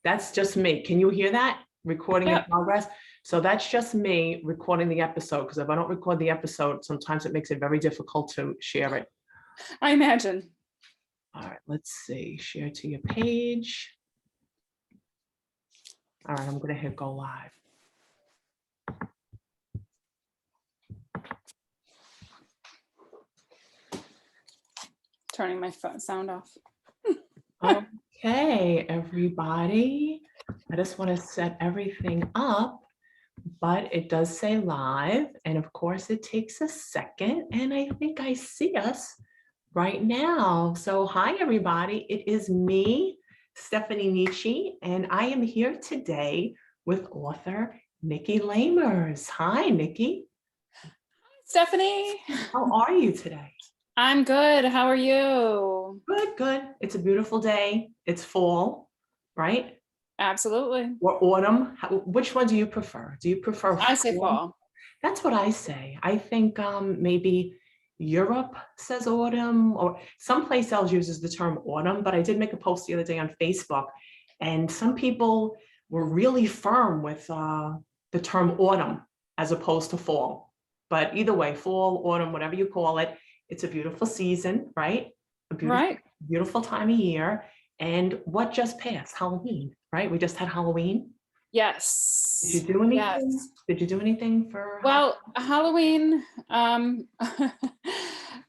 That's just me. Can you hear that? Recording in Yep, progress. So that's just me recording the episode, because if I don't record the episode, sometimes it makes it very difficult to share it. I imagine. All right, let's see. Share to your page. All right, I'm going to hit go live. Turning my phone sound off. Okay, everybody. I just want to set everything up, but it does say live. And of course, it takes a second. And I think I see us right now. So hi, everybody. It is me, Stephanie Nietzsche, and I am here today with author Nikki Lamers. Hi, Nikki. Stephanie, How are you today? I'm good. How are you? Good, good. It's a beautiful day. It's fall, right? Absolutely. Or autumn. Which one do you prefer? Do you prefer I say fall? fall. That's what I say. I think maybe Europe says autumn, or someplace else uses the term autumn, but I did make a post the other day on Facebook, and some people were really firm with the term autumn as opposed to fall. But either way, fall, autumn, whatever you call it, it's a beautiful season, right? A beautiful, Right. beautiful time of year. And what just passed? Halloween, right? We just had Halloween. Did you Yes. do anything? Yes. Did you do anything for Well, Halloween,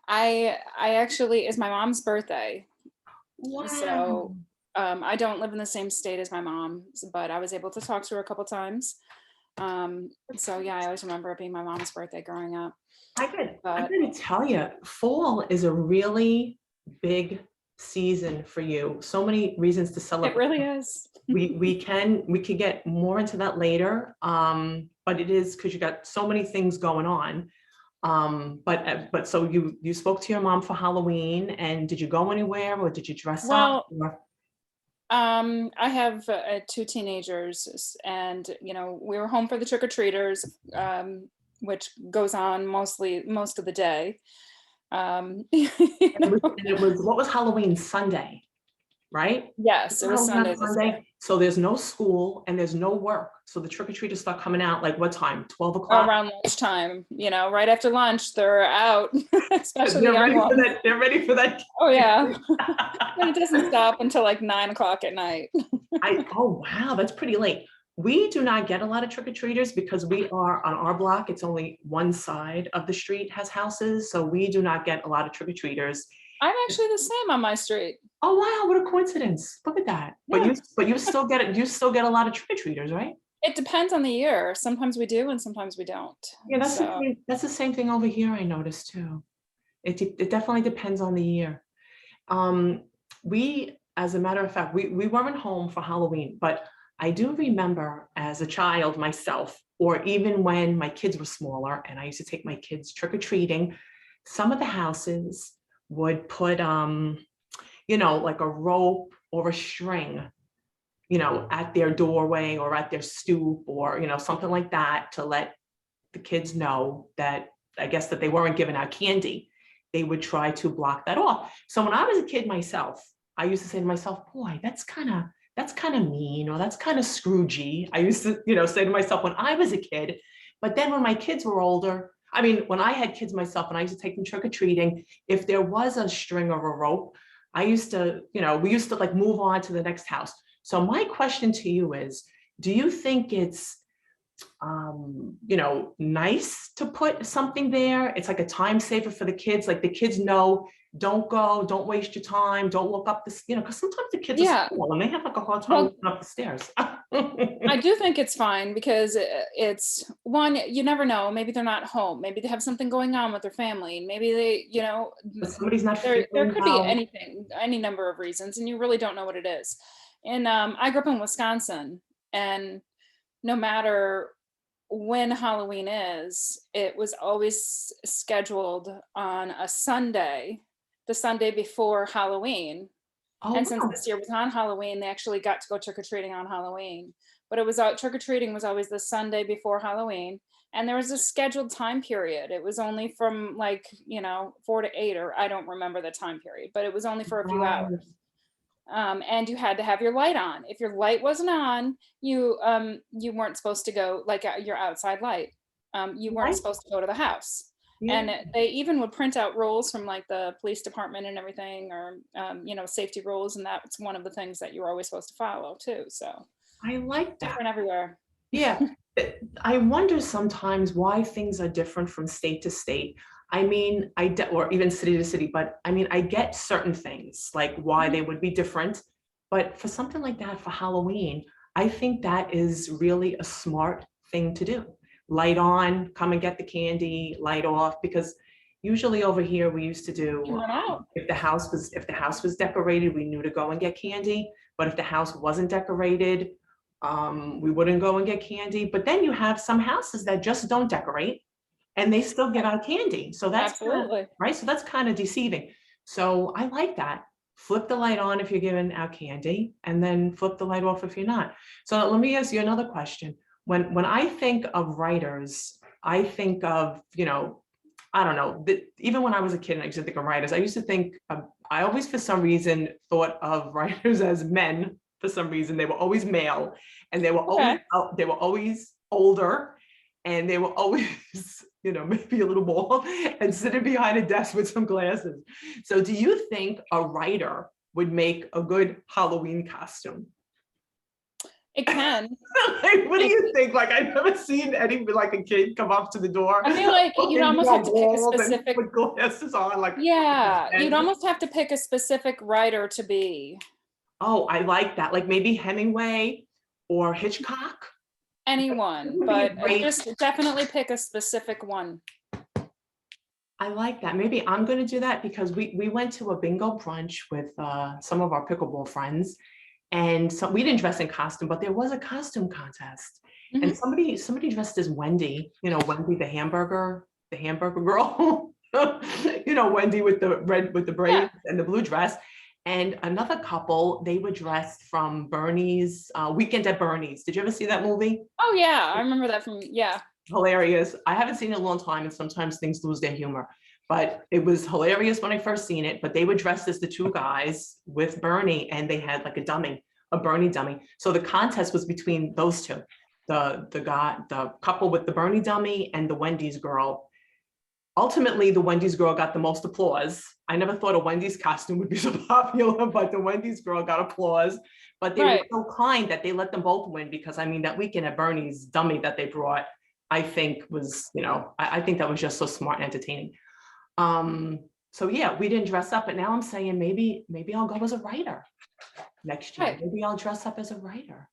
I actually is my mom's birthday. Wow. So I don't live in the same state as my mom, but I was able to talk to her a couple times. So yeah, I always remember it being my mom's birthday growing up. I'm But gonna tell you, fall is a really big season for you. So many reasons to it celebrate. really is. We could get more into that later. But it is because you got so many things going on. But so you spoke to your mom for Halloween, and did you go anywhere, or did you dress up? Well, I have two teenagers, and we were home for the trick-or-treaters, which goes on most of the day. And it was what was Halloween Sunday, right? Yes, it was Halloween Sunday on this year. Sunday. So there's no school and there's no work. So the trick-or-treaters start coming out like what time? 12 o'clock? Around lunchtime, right after lunch, they're out, especially the They're young ready for ones. that. They're ready for that. Oh yeah, and it doesn't stop until like 9 o'clock at night. Oh wow, that's pretty late. We do not get a lot of trick-or-treaters because we are on our block. It's only one side of the street has houses. So we do not get a lot of trick-or-treaters. I'm actually the same on my street. Oh wow, what a coincidence. Look at that. Yeah. But you still get it, you still get a lot of trick-or-treaters, right? It depends on the year. Sometimes we do, and sometimes we don't. Yeah, So that's the same thing over here, I noticed too. It definitely depends on the year. We, as a matter of fact, we weren't home for Halloween, but I do remember as a child myself, or even when my kids were smaller and I used to take my kids trick-or-treating, some of the houses would put, like a rope or a string, at their doorway or at their stoop or, something like that to let the kids know that, I guess, that they weren't giving out candy. They would try to block that off. So when I was a kid myself, I used to say to myself, boy, that's kind of mean, or that's kind of Scroogey. I used to, say to myself when I was a kid. But then when my kids were older, I mean, when I had kids myself and I used to take them trick-or-treating, if there was a string or a rope, I used to, we used to like move on to the next house. So my question to you is, do you think it's nice to put something there? It's like a time saver for the kids. Like the kids know, don't go, don't waste your time, don't look up this, because sometimes the kids yeah, are small and they have like a hard time well, looking up the stairs. I do think it's fine because it's one, you never know. Maybe they're not home. Maybe they have something going on with their family. Maybe they, But somebody's not there feeling could be well. anything, any number of reasons, and you really don't know what it is. And I grew up in Wisconsin, and no matter when Halloween is, it was always scheduled on a Sunday, the Sunday before Halloween. Oh, And since wow. this year was on Halloween, they actually got to go trick-or-treating on Halloween. But it was trick-or-treating was always the Sunday before Halloween. And there was a scheduled time period. It was only from 4 to 8, or I don't remember the time period, but it was only for a few Right. hours. And you had to have your light on. If your light wasn't on, you weren't supposed to go, like your outside light. You weren't Right? supposed to go to the house. Yeah. And they even would print out rules from like the police department and everything, or safety rules, and that's one of the things that you were always supposed to follow too. So I like that. different everywhere. Yeah. I wonder sometimes why things are different from state to state. I mean, or even city to city, but I mean, I get certain things like why they would be different. But for something like that, for Halloween, I think that is really a smart thing to do. Light on, come and get the candy, light off, because usually over here we used to do, You went out. if the house was decorated, we knew to go and get candy. But if the house wasn't decorated, we wouldn't go and get candy. But then you have some houses that just don't decorate and they still give out candy. So that's Absolutely. right. So that's kind of deceiving. So I like that. Flip the light on if you're giving out candy, and then flip the light off if you're not. So let me ask you another question. When I think of writers, I think of, I don't know, even when I was a kid and I used to think of writers, I used to think I always, for some reason, thought of writers as men. For some reason, they were always male, and they were always older, and they were always, maybe a little bald and sitting behind a desk with some glasses. So do you think a writer would make a good Halloween costume? It can. What do you think? Like, I've never seen like a kid come up to the door. I feel like you'd almost have to pick a specific, with glasses on, like, yeah, you'd almost have to pick a specific writer to be. Oh, I like that. Like maybe Hemingway or Hitchcock. Anyone, but just definitely pick a specific one. I like that. Maybe I'm going to do that, because we went to a bingo brunch with some of our pickleball friends, and so we didn't dress in costume, but there was a costume contest, and somebody dressed as Wendy. Wendy the hamburger girl. Wendy with the braids and the blue dress. And another couple, they were dressed from Bernie's Weekend at Bernie's. Did you ever see that movie? Oh yeah, I remember that from, Hilarious. I haven't seen it in a long time, and sometimes things lose their humor, but it was hilarious when I first seen it. But they were dressed as the two guys with Bernie, and they had like a Bernie dummy. So the contest was between those two, the couple with the Bernie dummy and the Wendy's girl. Ultimately, the Wendy's girl got the most applause. I never thought a Wendy's costume would be so popular, but the Wendy's girl got applause. But they were so kind that they let them both win, because I mean, that Weekend at Bernie's dummy that they brought, I think was, I think that was just so smart and entertaining. So yeah, we didn't dress up, but now I'm saying maybe I'll go as a writer next year. Maybe I'll dress up as a writer.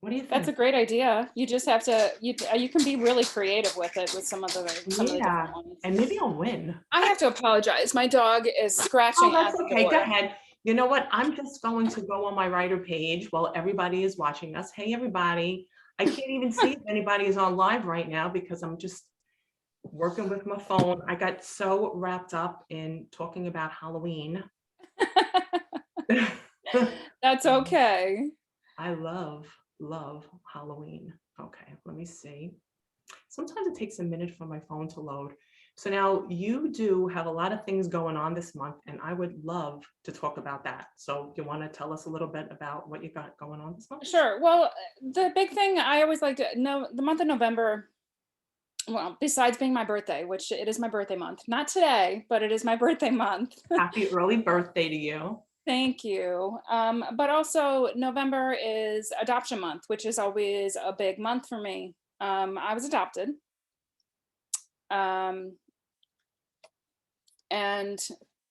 What do you think? That's a great idea. You just have to, you can be really creative with it, with some of the different ones. And maybe I'll win. I have to apologize. My dog is scratching. Oh, that's okay. Go ahead. You know what? I'm just going to go on my writer page while everybody is watching us. Hey, everybody. I can't even see if anybody is on live right now, because I'm just working with my phone. I got so wrapped up in talking about Halloween. That's okay. I love Halloween. Okay, let me see. Sometimes it takes a minute for my phone to load. So now you do have a lot of things going on this month, and I would love to talk about that. So you want to tell us a little bit about what you got going on this month? Sure. Well, the big thing I always like to know, the month of November, well, besides being my birthday, which it is my birthday month, not today, but it is my birthday month. Happy early birthday to you. Thank you. But also November is adoption month, which is always a big month for me. I was adopted. And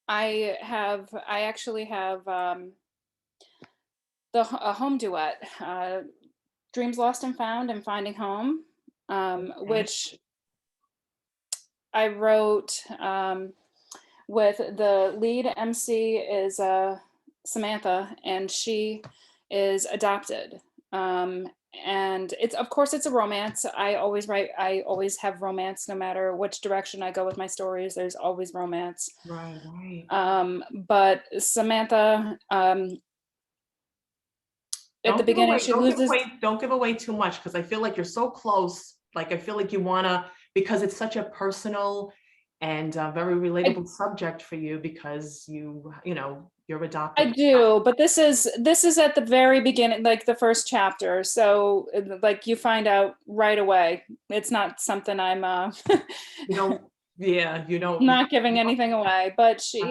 I actually have a home duet, Dreams Lost and Found and Finding Home, which I wrote with the lead MC is Samantha, and she is adopted. And it's, of course, it's a romance. I always have romance, no matter which direction I go with my stories, there's always romance. Right. But Samantha, at the beginning, she loses. Don't give away too much, because I feel like you're so close. Like, I feel like you wanna, because it's such a personal and very relatable subject for you, because you know, your I adopted child? do, but this is at the very beginning, like the first chapter. So like you find out right away. It's not something I'm You don't, yeah, you don't. not giving anything away, but she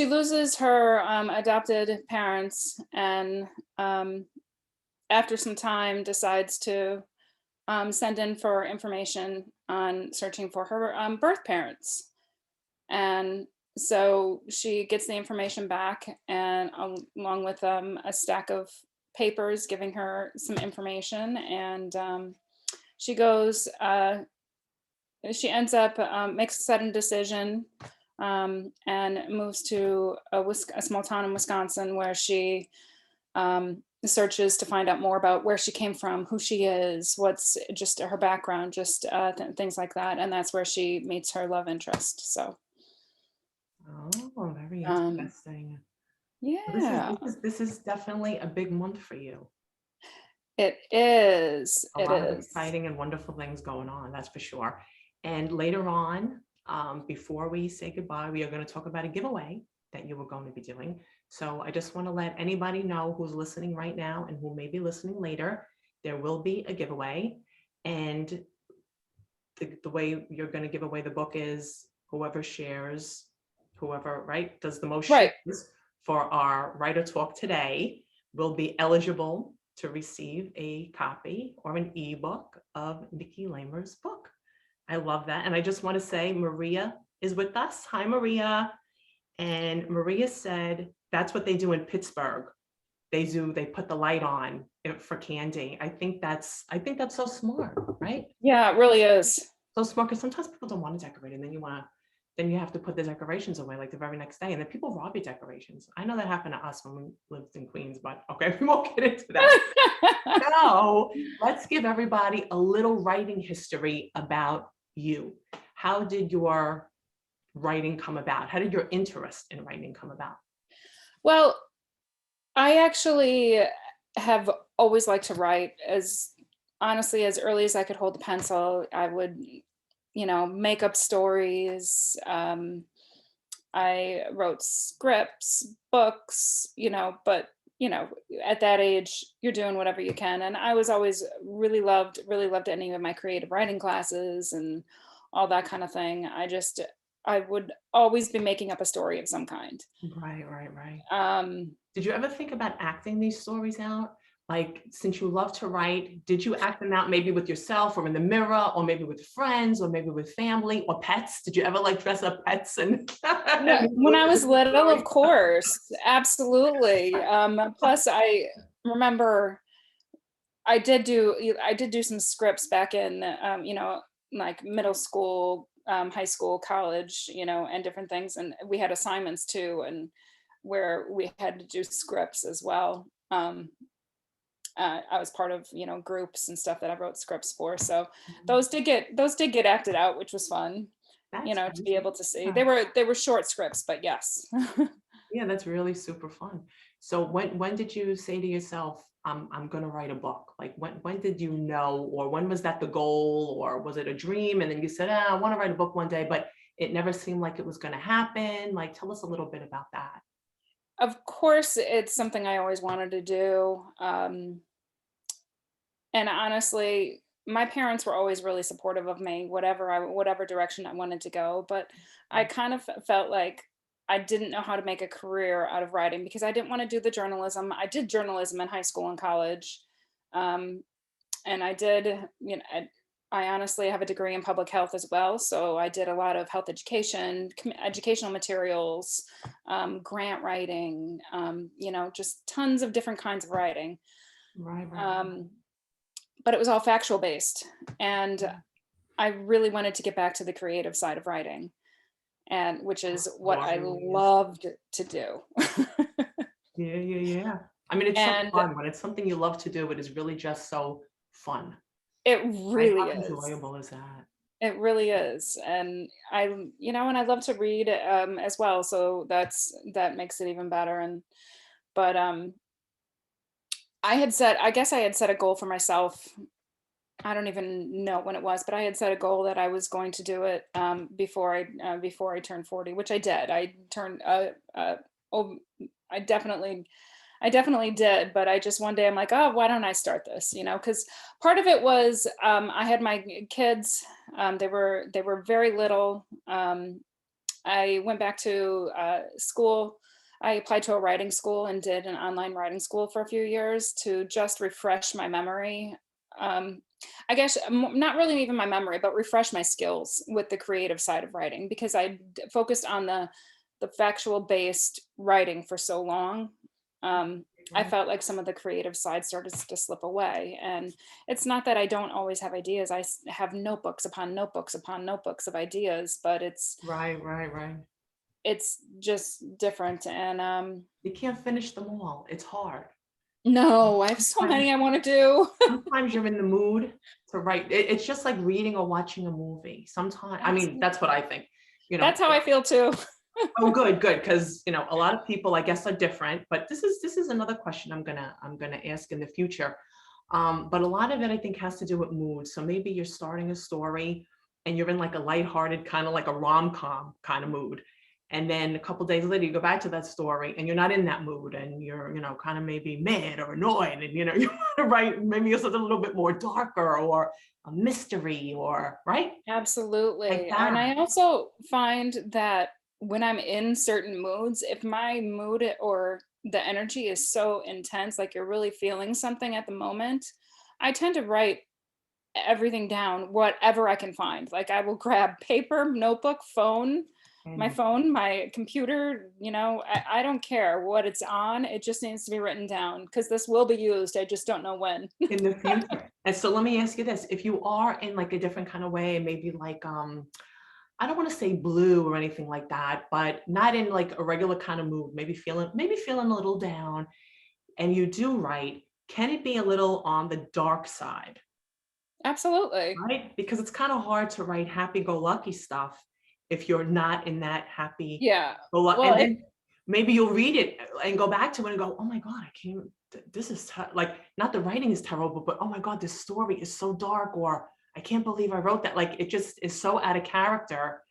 loses her adopted parents, and um after some time decides to send in for information on searching for her birth parents. And so she gets the information back, and along with a stack of papers giving her some information. And she goes, she ends up, makes a sudden decision, and moves to a small town in Wisconsin, where she searches to find out more about where she came from, who she is, what's just her background, just things like that. And that's where she meets her love interest. So, Oh, very um, interesting. Well, yeah, this is definitely a big month for you. it is. A It lot of is. exciting and wonderful things going on, that's for sure. And later on, before we say goodbye, we are going to talk about a giveaway that you were going to be doing. So I just want to let anybody know who's listening right now and who may be listening later, there will be a giveaway. And the way you're going to give away the book is whoever shares, whoever, right, does the most Right. shares for our writer talk today will be eligible to receive a copy or an ebook of Nikki Lamers' book. I love that. And I just want to say Maria is with us. Hi, Maria. And Maria said that's what they do in Pittsburgh. They put the light on for candy. I think that's so smart, right? Yeah, it really is. So smart, because sometimes people don't want to decorate, and then you have to put the decorations away like the very next day, and then people rob your decorations. I know that happened to us when we lived in Queens, but okay, we won't get into that. So let's give everybody a little writing history about you. How did your writing come about? How did your interest in writing come about? Well, I actually have always liked to write. As honestly, as early as I could hold the pencil, I would, make up stories. I wrote scripts, books, but at that age, you're doing whatever you can. And I was always really loved any of my creative writing classes and all that kind of thing. I would always be making up a story of some kind. Right, right, right. Um, Did you ever think about acting these stories out? Like, since you love to write, did you act them out maybe with yourself or in the mirror, or maybe with friends, or maybe with family or pets? Did you ever like dress up pets and, Yeah, and when I was listen to little, of stories? course, absolutely. Plus, I remember I did do some scripts back in, like middle school, high school, college, and different things. And we had assignments too, and where we had to do scripts as well. I was part of, groups and stuff that I wrote scripts for. So those did get acted out, which was fun, That's to be crazy. able to see. Yeah. They were short scripts, but yes. Yeah, that's really super fun. So when did you say to yourself, I'm gonna write a book? Like when did you know, or when was that the goal, or was it a dream? And then you said, I want to write a book one day, but it never seemed like it was gonna happen. Like, tell us a little bit about that. Of course, it's something I always wanted to do. And honestly, my parents were always really supportive of me, whatever direction I wanted to go. But I kind of felt like I didn't know how to make a career out of writing, because I didn't want to do the journalism. I did journalism in high school and college. Um, and I did, I honestly have a degree in public health as well. So I did a lot of health education, educational materials, grant writing, just tons of different kinds of writing. Right, right, Um, but it was all factual based. And I really wanted to get back to the creative side of writing, and which is what I stories. loved to do. Yeah, yeah, yeah. I mean, it's so And fun when it's something you love to do. It is really just so fun, it right? really How is. enjoyable is that? It really is. And and I love to read as well. So that makes it even better. But I guess I had set a goal for myself I don't even know when it was, but I had set a goal that I was going to do it before I turned 40, which I did. I turned oh, I definitely I definitely did, but I just one day I'm like, oh, why don't I start this? Because part of it was I had my kids. They were very little. I went back to school. I applied to a writing school and did an online writing school for a few years to just refresh my memory. Um, I guess not really even my memory, but refresh my skills with the creative side of writing because focused on the factual based writing for so long. Um, I Right. felt like some of the creative side started to slip away, and it's not that I don't always have ideas. Have notebooks upon notebooks upon notebooks of ideas, but it's Right, right, right. it's just different. And You can't finish them all. It's hard. no, I have so Sometimes many I want to do. sometimes you're in the mood to write. It's just like reading or watching a movie. Sometimes, I mean, Absolutely. that's what I think. You know, That's how I feel too. oh, good, good, because a lot of people, I guess, are different. But this is another question I'm gonna ask in the future. But a lot of it, I think, has to do with mood. So maybe you're starting a story, and you're in like a lighthearted, kind of like a rom-com kind of mood, and then a couple days later, you go back to that story, and you're not in that mood, and you're kind of maybe mad or annoyed, and you want to write maybe something a little bit more darker or a mystery or right like Absolutely. And that. I also find that when I'm in certain moods, if my mood or the energy is so intense, like you're really feeling something at the moment, I tend to write everything down, whatever I can find. Like I will grab paper, notebook, my And phone, my computer, I don't care what it's on. It just needs to be written down because this will be used. I just don't know when. in the future. And so let me ask you this: if you are in like a different kind of way, maybe like I don't want to say blue or anything like that, but not in like a regular kind of mood, maybe feeling a little down, and you do write, can it be a little on the dark side, Absolutely. right? Because it's kind of hard to write happy-go-lucky stuff if you're not in that happy Yeah. go lucky. Well, And then maybe you'll read it and go back to it and go, oh my God, I can't, this is like, not the writing is terrible, but oh my God, this story is so dark, or I can't believe I wrote that. Like it just is so out of character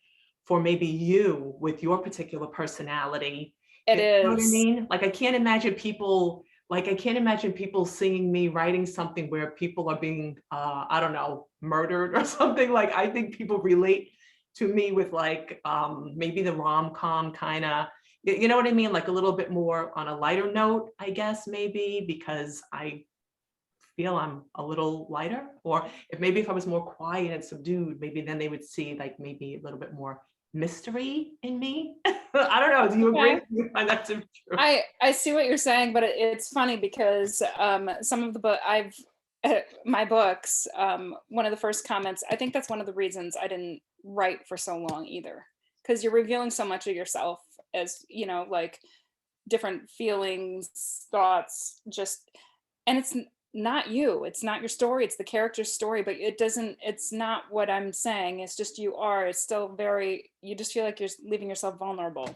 for maybe you with your particular personality. it You know what I is. mean? Like I can't imagine people seeing me writing something where people are being I don't know, murdered or something. Like I think people relate to me with like maybe the rom-com kind of, you know what I mean? Like a little bit more on a lighter note, I guess, maybe because I feel I'm a little lighter. Or if I was more quiet and subdued, maybe then they would see like maybe a little bit more mystery in me. I don't know. Do you agree? Okay. Do you find that to be true? I see what you're saying, but it's funny because some of the book I've my books, one of the first comments, I think that's one of the reasons I didn't write for so long either, because you're revealing so much of yourself as like different feelings, thoughts, just and not you. It's not your story. It's the character's story, but it's not what I'm saying. It's just you are. It's still very. You just feel like you're leaving yourself vulnerable.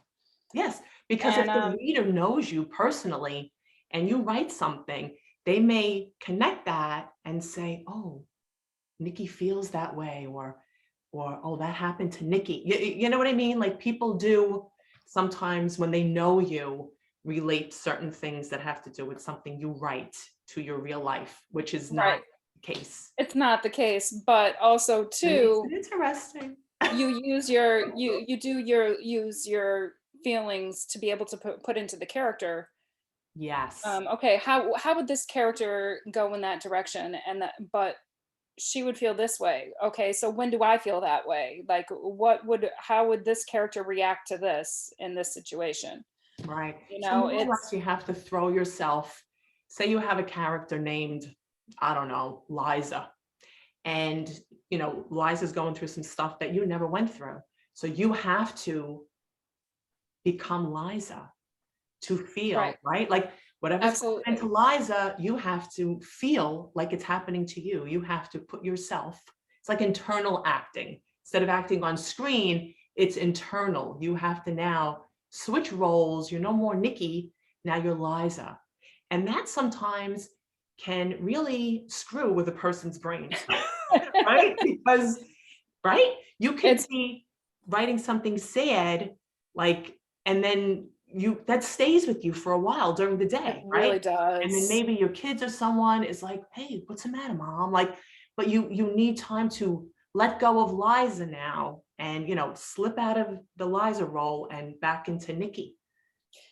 Yes, because And if the reader knows you personally and you write something, they may connect that and say, "Oh, Nikki feels that way," or "Oh, that happened to Nikki." You know what I mean? Like people do sometimes when they know you relate certain things that have to do with something you write to your real life, which is not right. the case. It's not the case, but also That makes it too, interesting. you use your feelings to be able to put into the character. Yes. Okay, how would this character go in that direction? And that, but she would feel this way. Okay, so when do I feel that way? Like, how would this character react to this in this situation? Right. So more or less It's you have to throw yourself, say you have a character named, I don't know, Liza, and Liza's going through some stuff that you never went through. So you have to become Liza to feel, right, right? Like whatever's happening to absolutely, Liza, you have to feel like it's happening to you. You have to put yourself, it's like internal acting. Instead of acting on screen, it's internal. You have to now switch roles. You're no more Nikki, now you're Liza. And that sometimes can really screw with a person's brain, right? Because, right, you could It's be writing something sad, like, and then that stays with you for a while during the it day, right? really And then does. maybe your kids or someone is like, hey, what's the matter, mom? Like, but you need time to let go of Liza now and, slip out of the Liza role and back into Nikki,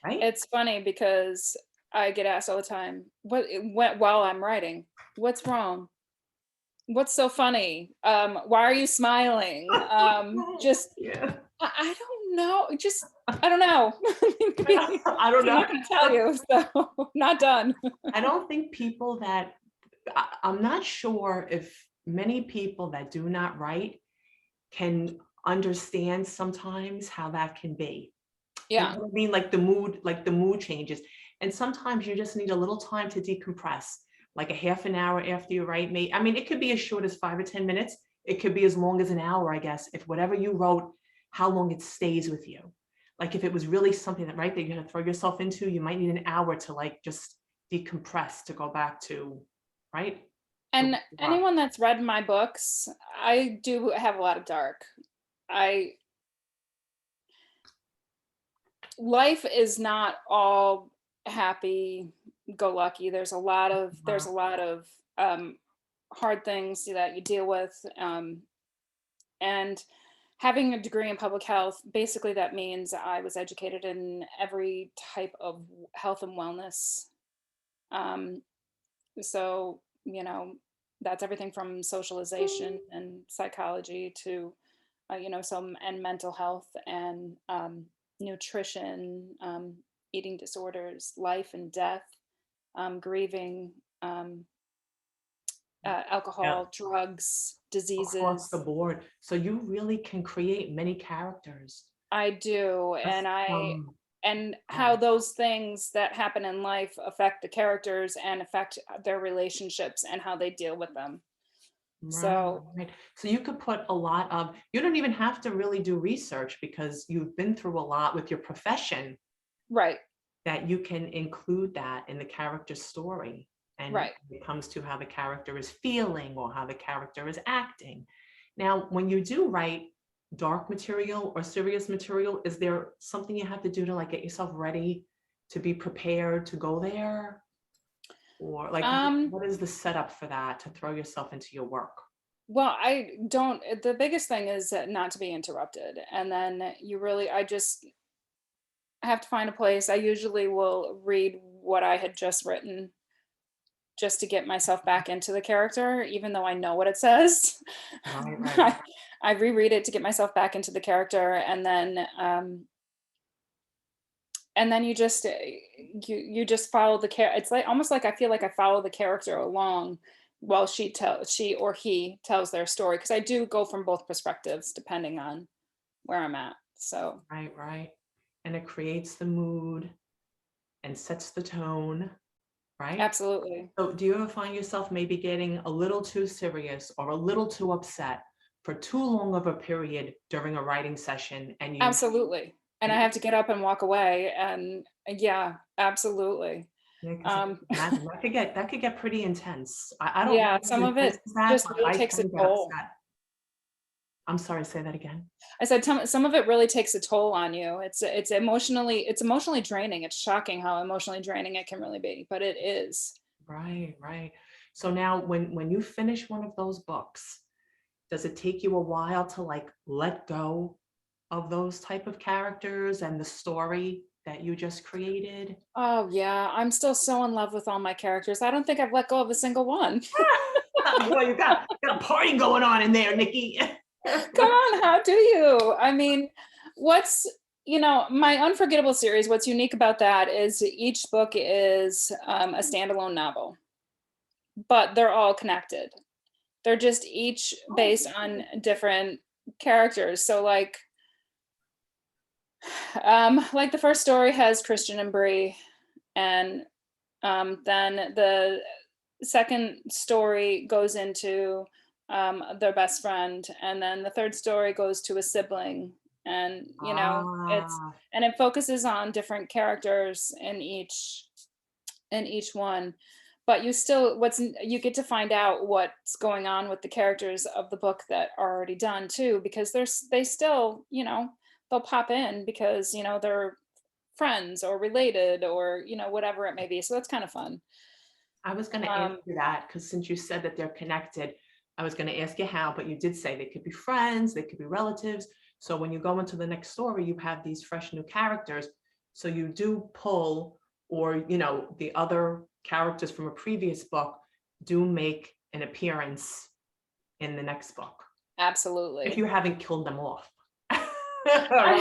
right? It's funny because I get asked all the time, while I'm writing, what's wrong? What's so funny? Why are you smiling? Just Yeah. I don't know. Just I don't know. I don't I'm know. not gonna tell you, so not done. I don't think people that I'm not sure if many people that do not write can understand sometimes how that can be. You know Yeah, what I mean? Like the mood changes. And sometimes you just need a little time to decompress, like a half an hour after you write. I mean, it could be as short as 5 or 10 minutes. It could be as long as an hour, I guess, if whatever you wrote, how long it stays with you. Like if it was really something that, right, that you're gonna throw yourself into, you might need an hour to like just decompress to go back to, right? The and rough. anyone that's read my books, I do have a lot of dark. I Life is not all happy go lucky. There's a lot of hard things that you deal with, and having a degree in public health, basically that means I was educated in every type of health and wellness. Um, so that's everything from socialization and psychology to some and mental health and nutrition, eating disorders, life and death, grieving, um, Yeah, alcohol, drugs, across the diseases. board. So you really can create many characters. I do, Just and how um, those things that happen in life affect the characters and affect their relationships and how they deal with them. right, So, right. So you could put a lot of, you don't even have to really do research because you've been through a lot with your profession right, that you can include that in the character's story. And right. when it comes to how the character is feeling or how the character is acting. Now, when you do write dark material or serious material, is there something you have to do to like get yourself ready to be prepared to go there? Or like, Um, what is the setup for that to throw yourself into your work? well, I don't. The biggest thing is not to be interrupted, and then I just have to find a place. I usually will read what I had just written just to get myself back into the character, even though I know what it says. Right, right. I, I reread it to get myself back into the character, and then you just follow the character. It's like almost like I feel like I follow the character along while she or he tells their story, because I do go from both perspectives depending on where I'm at. So Right, right. And it creates the mood and sets the tone, right? absolutely. So do you ever find yourself maybe getting a little too serious or a little too upset for too long of a period during a writing session Absolutely. And I and have to get up and walk away, and yeah, absolutely. yeah, because I Um, imagine that could get pretty intense. I don't know yeah, as some of intense it as that, just but really I takes a can get toll. upset. I'm sorry, say that again. I said some of it really takes a toll on you. It's emotionally draining. It's shocking how emotionally draining it can really be, but it is. Right, right. So now when you finish one of those books, does it take you a while to like let go of those type of characters and the story that you just created? Oh yeah, I'm still so in love with all my characters. I don't think I've let go of a single one. Boy, you got a party going on in there, Nikki. Come on, how do you? I mean, what's my Unforgettable series, what's unique about that is each book is a standalone novel, but they're all connected. They're just each Oh, based on different characters. So like the first story has Christian and Bree, and then the second story goes into their best friend, and then the third story goes to a sibling, and ah, it focuses on different characters in each one. but you get to find out what's going on with the characters of the book that are already done too, because they still, they'll pop in because, they're friends or related or, whatever it may be. So that's kind of fun. I was going to ask you that because since you said that they're connected, I was going to ask you how, but you did say they could be friends, they could be relatives. So when you go into the next story, you have these fresh new characters. So you do pull, or, the other characters from a previous book do make an appearance in the next book. Absolutely. If you haven't killed them off. Or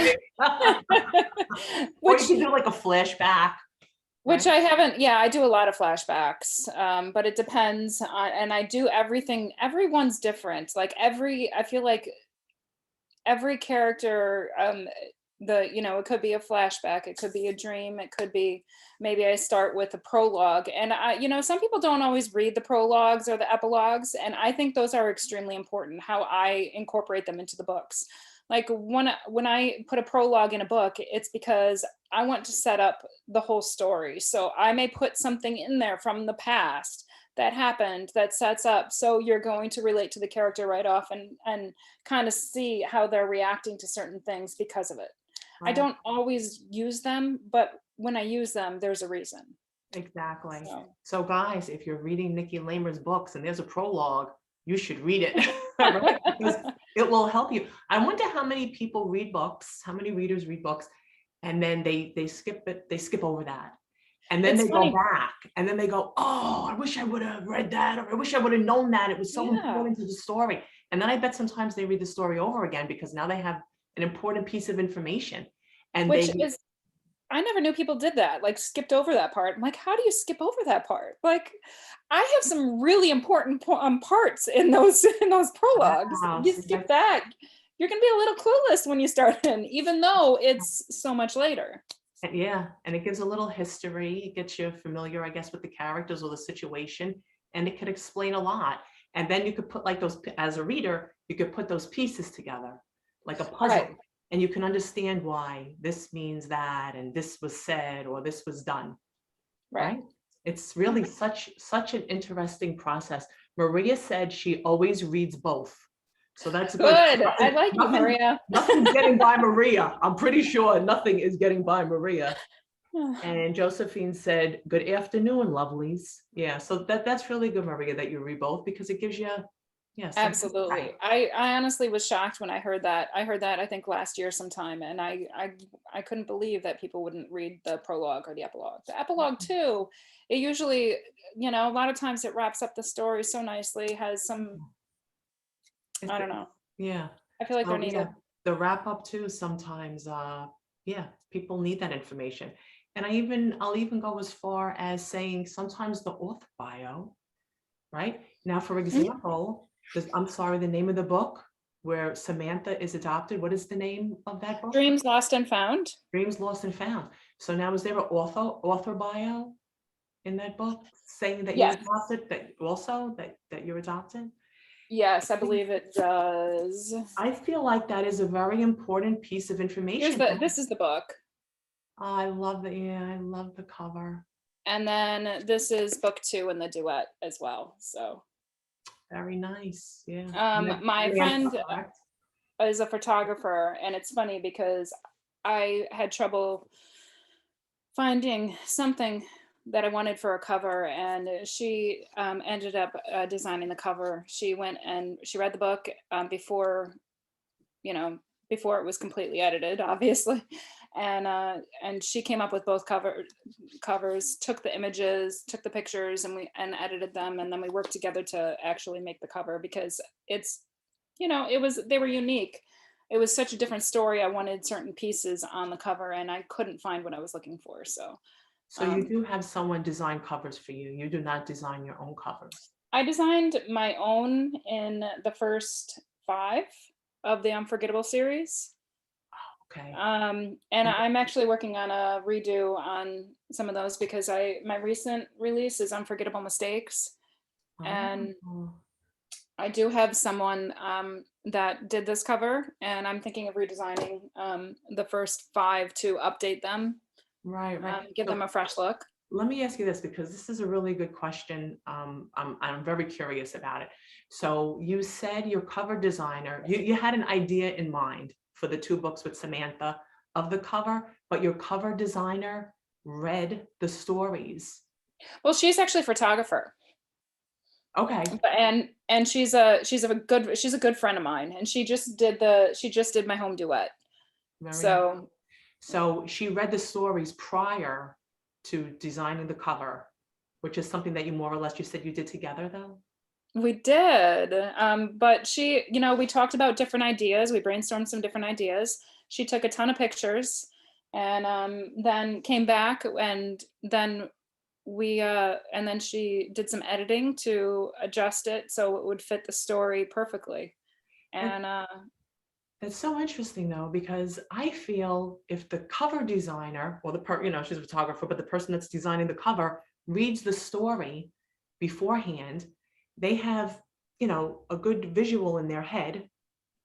Which you can do like a flashback. Which Right? I haven't, yeah, I do a lot of flashbacks, but it depends on, and I do everything, everyone's different. Like I feel like every character, it could be a flashback, it could be a dream, it could be, maybe I start with a prologue. And some people don't always read the prologues or the epilogues, and I think those are extremely important, how I incorporate them into the books. Like when I put a prologue in a book, it's because I want to set up the whole story. So I may put something in there from the past that happened that sets up, so you're going to relate to the character right off and kind of see how they're reacting to certain things because of it. I Right. don't always use them, but when I use them, there's a reason. Exactly. So. So guys, if you're reading Nikki Lamers books and there's a prologue, you should read it. Right? Because it will help you. I wonder how many people read books, how many readers read books, and then they skip it, they skip over that. And then It's they funny. go back and then they go, oh, I wish I would have read that, or I wish I would have known that. It was so Yeah. important to the story. And then I bet sometimes they read the story over again because now they have an important piece of information. And Which is, I never knew people did that, like skipped over that part. I'm like, how do you skip over that part? Like, I have some really important parts in those prologues. Wow, You so skip that, you're gonna be a little clueless when you start in, even though it's so much later. yeah, and it gives a little history. It gets you familiar, I guess, with the characters or the situation, and it could explain a lot. And then you could put like those, as a reader, you could put those pieces together like a puzzle. Right. And you can understand why this means that, and this was said, or this was done. Right? It's really such an interesting process. Maria said she always reads both. So that's Good. I like you, Maria. Nothing's getting by Maria. I'm pretty sure nothing is getting by Maria. And Josephine said, good afternoon, lovelies. Yeah, so that's really good, Maria, that you read both, because it gives you, Absolutely. I honestly was shocked when I heard that. I heard that I think last year sometime, and I couldn't believe that people wouldn't read the prologue or the epilogue. The epilogue too, it usually, a lot of times it wraps up the story so nicely, has some, I don't know. Yeah. I feel like they're needed. Yeah, the wrap up too, sometimes, people need that information. And I'll even go as far as saying sometimes the author bio, right? Now, for example, I'm sorry, the name of the book where Samantha is adopted, what is the name of that book? Dreams Lost and Found. Dreams Lost and Found. So now, is there an author bio in that book saying that you're adopted, that you're adopted? Yes, I believe it does. I feel like that is a very important piece of information. This is the book. I love I love the cover. And then this is book 2 in the duet as well. So very nice. Yeah. My friend is a photographer, and it's funny because I had trouble finding something that I wanted for a cover, and she ended up designing the cover. She went and she read the book before it was completely edited, obviously, and she came up with both covers, took the images, took the pictures, and edited them, and then we worked together to actually make the cover, because it's, they were unique. It was such a different story. I wanted certain pieces on the cover, and I couldn't find what I was looking for. So you do have someone design covers for you. You do not design your own covers. I designed my own in the first 5 of the Unforgettable series. Okay. And I'm actually working on a redo on some of those, because my recent release is Unforgettable Mistakes. And I do have someone that did this cover, and I'm thinking of redesigning the first 5 to update them. Right. Give them a fresh look. let me ask you this, because this is a really good question. I'm very curious about it. So you said your cover designer, you had an idea in mind for the two books with Samantha of the cover, but your cover designer read the stories. Well, she's actually a photographer. Okay. And she's a good friend of mine, and she just did my home duet. Very nice. So So she read the stories prior to designing the cover, which is something that you more or less, you said you did together though? we did, but she, we talked about different ideas. We brainstormed some different ideas. She took a ton of pictures, and then came back, and then she did some editing to adjust it so it would fit the story perfectly. And That's so interesting though, because I feel if the cover designer, or she's a photographer, but the person that's designing the cover reads the story beforehand, they have, a good visual in their head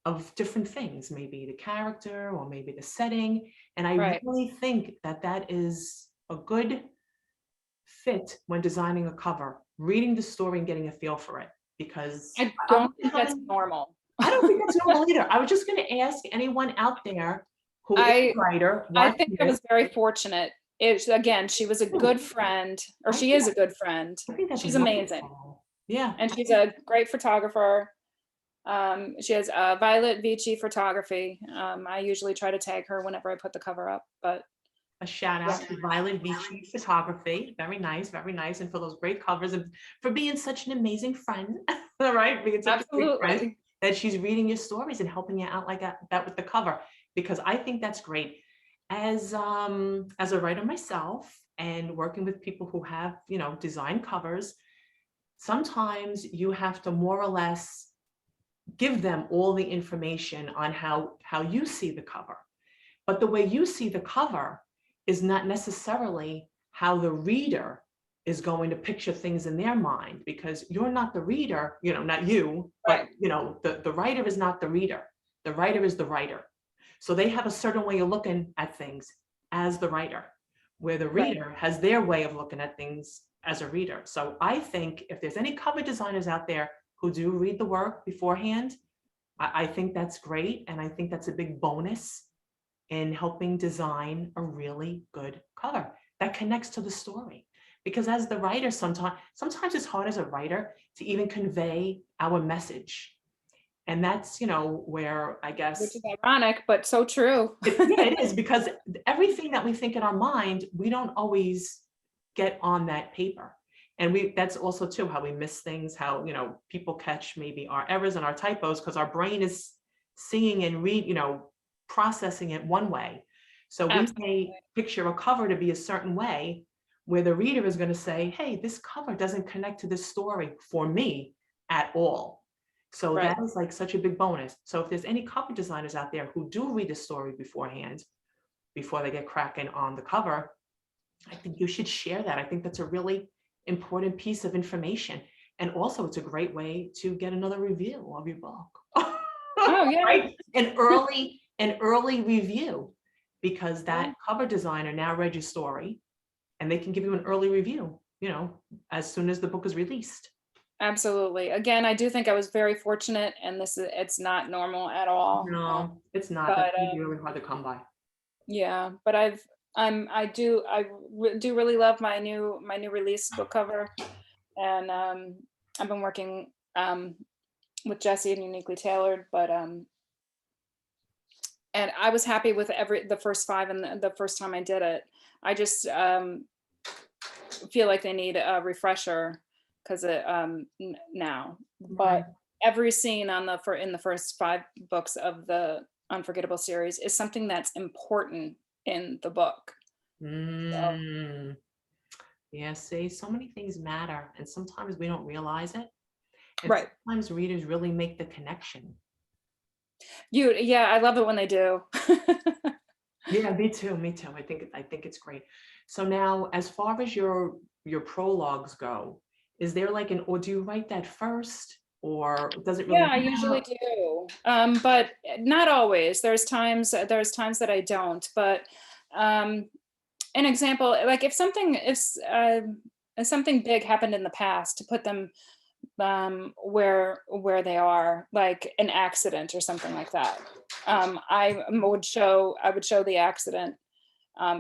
of different things, maybe the character or maybe the setting. And I right. really think that that is a good fit when designing a cover, reading the story and getting a feel for it, because I don't think that's normal. I don't think that's normal either. I was just going to ask anyone out there who is a writer I watching think I this. was very fortunate. Again, she was a good friend, or she is a good friend. I think that's She's amazing. wonderful. Yeah. And she's a great photographer. She has Violet Vici Photography. I usually try to tag her whenever I put the cover up, but A shout out to Violet Vici Photography. Very nice, very nice. And for those great covers and for being such an amazing friend, all right? Being such a great friend absolutely. that she's reading your stories and helping you out like that with the cover, because I think that's great. As a writer myself and working with people who have, design covers, sometimes you have to more or less give them all the information on how you see the cover. But the way you see the cover is not necessarily how the reader is going to picture things in their mind, because you're not the reader, not you, but Right. the writer is not the reader. The writer is the writer. So they have a certain way of looking at things as the writer, where the Right. reader has their way of looking at things as a reader. So I think if there's any cover designers out there who do read the work beforehand, I think that's great. And I think that's a big bonus in helping design a really good cover that connects to the story. Because as the writer, sometimes it's hard as a writer to even convey our message. And that's, where I guess Which is ironic, but so true. it is, because everything that we think in our mind, we don't always get on that paper. And that's also too how we miss things, how, people catch maybe our errors and our typos because our brain is seeing and processing it one way. So we may picture a cover to be a certain way where the reader is going to say, hey, this cover doesn't connect to this story for me at all. So Right. that is like such a big bonus. So if there's any cover designers out there who do read the story beforehand, before they get cracking on the cover, I think you should share that. I think that's a really important piece of information. And also it's a great way to get another review of your book. Oh yeah. Right? An early review, because that cover designer now read your story and they can give you an early review, as soon as the book is released. Absolutely. Again, I do think I was very fortunate, and it's not normal at all. No, it's not. But That's really hard to come by. yeah, but I do really love my new release book cover, and I've been working with Jesse and Uniquely Tailored, but and I was happy with the first 5 and the first time I did it. I just feel like they need a refresher because now, but every scene in the first 5 books of the Unforgettable series is something that's important in the book. So, Yeah, see, so many things matter, and sometimes we don't realize it. And right. sometimes readers really make the connection. Yeah, I love it when they do. Yeah, me too. I think it's great. So now, as far as your prologues go, is there like or do you write that first, or does it really Yeah, I usually do. But not always. There's times that I don't, but an example, like if something big happened in the past, to put them where they are, like an accident or something like that. I would show the accident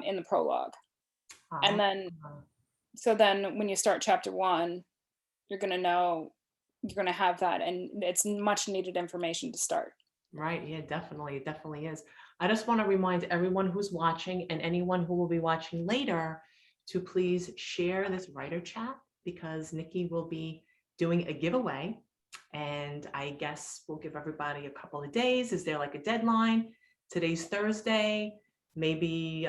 in the prologue. And Uh-huh. then, so then when you start chapter one, you're going to know, you're going to have that, and it's much needed information to start. Right. Yeah, definitely. It definitely is. I just want to remind everyone who's watching and anyone who will be watching later to please share this writer chat, because Nikki will be doing a giveaway. And I guess we'll give everybody a couple of days. Is there like a deadline? Today's Thursday, maybe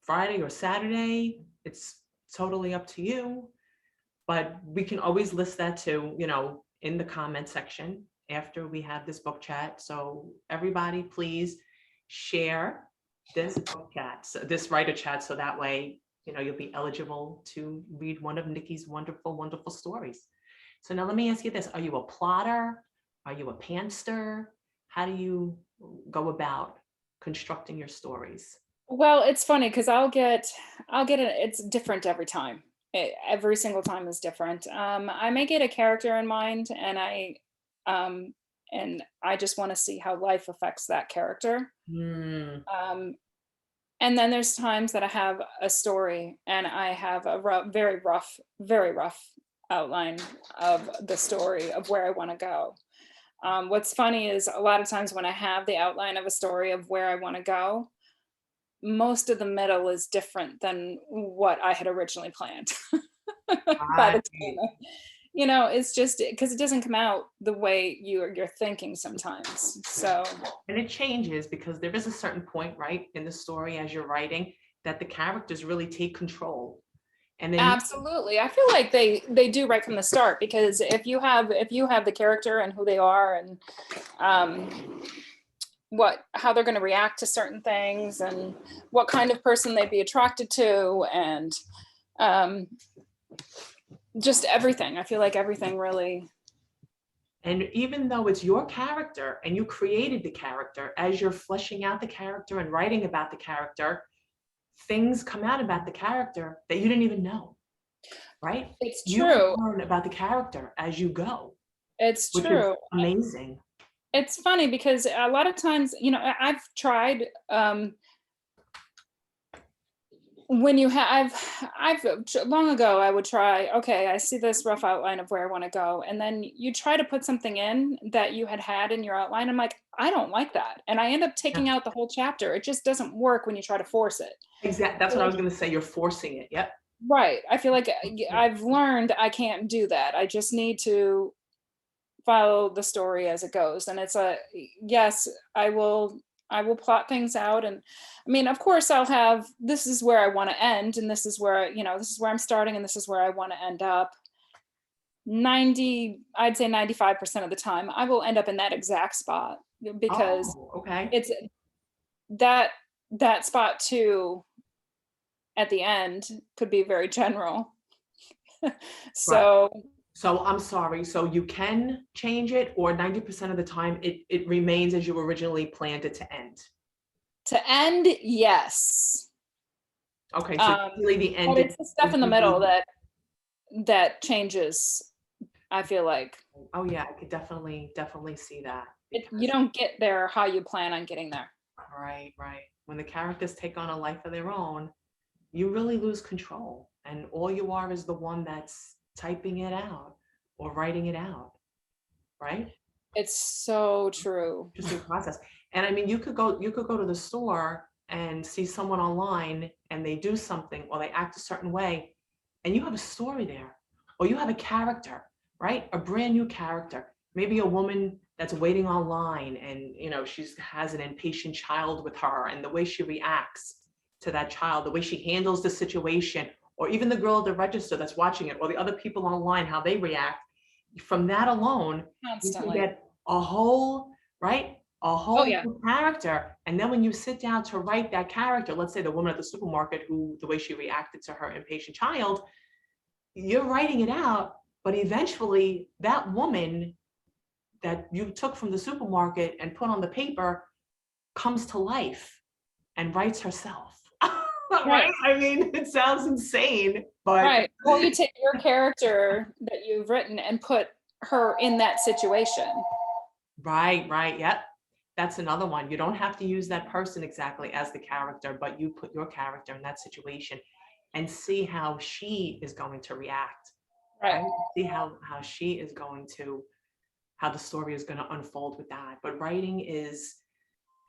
Friday or Saturday. It's totally up to you. But we can always list that too, in the comment section after we have this book chat. So everybody, please share this book chat, this writer chat, so that way, you'll be eligible to read one of Nikki's wonderful, wonderful stories. So now let me ask you this. Are you a plotter? Are you a pantster? How do you go about constructing your stories? Well, it's funny because it's different every time. Every single time is different. I may get a character in mind, um, and I just want to see how life affects that character. Hmm. And then there's times that I have a story and I have a very rough outline of the story of where I want to go. What's funny is a lot of times when I have the outline of a story of where I want to go, most of the middle is different than what I had originally planned. By the Right. time, it's just because it doesn't come out the way you're thinking sometimes. So And it changes because there is a certain point, right, in the story as you're writing that the characters really take control. And then absolutely, I feel like they do right from the start, because if you have the character and who they are, and how they're going to react to certain things, and what kind of person they'd be attracted to, and um, just everything. I feel like everything really. and even though it's your character and you created the character, as you're fleshing out the character and writing about the character, things come out about the character that you didn't even know, right? It's You can true. learn about the character as you go, It's which is true. amazing. It's funny because a lot of times, I've tried, when you have, I've long ago, I would try, okay, I see this rough outline of where I want to go. And then you try to put something in that you had in your outline. I'm like, I don't like that. And I end up taking Yeah, out the whole chapter. It just doesn't work when you try to force it. exactly. That's what I was going to say. You're forcing it. Yep. Right. I feel like I've learned I can't do that. I just need to follow the story as it goes. And it's yes, I will plot things out. And I mean, of course I'll have, this is where I want to end, and this is where, this is where I'm starting, and this is where I want to end up. I'd say 95% of the time I will end up in that exact spot, because Oh, okay. it's that spot too at the end could be very general. Right. So So I'm sorry. So you can change it, or 90% of the time it remains as you originally planned it to end. to end, yes. Okay, so usually the But ending it's the stuff would in the middle be, that changes, I feel like. oh yeah, I could definitely see that, You because don't get there how you plan on getting there. right, right. When the characters take on a life of their own, you really lose control, and all you are is the one that's typing it out or writing it out, right? It's so true. Interesting process. And I mean, you could go to the store and see someone online and they do something or they act a certain way, and you have a story there, or you have a character, right? A brand new character, maybe a woman that's waiting online, and she has an impatient child with her, and the way she reacts to that child, the way she handles the situation, or even the girl at the register that's watching it, or the other people online, how they react. From that alone, you can Constantly. get a whole, right? A Oh whole yeah. new character. And then when you sit down to write that character, let's say the woman at the supermarket, who the way she reacted to her impatient child, you're writing it out, but eventually that woman that you took from the supermarket and put on the paper comes to life and writes herself. Right? I mean, it sounds insane, but Right. Well, you take your character that you've written and put her in that situation. right, yep. That's another one. You don't have to use that person exactly as the character, but you put your character in that situation and see how she is going to react, Right. right? See how she is going to, how the story is going to unfold with that. But writing is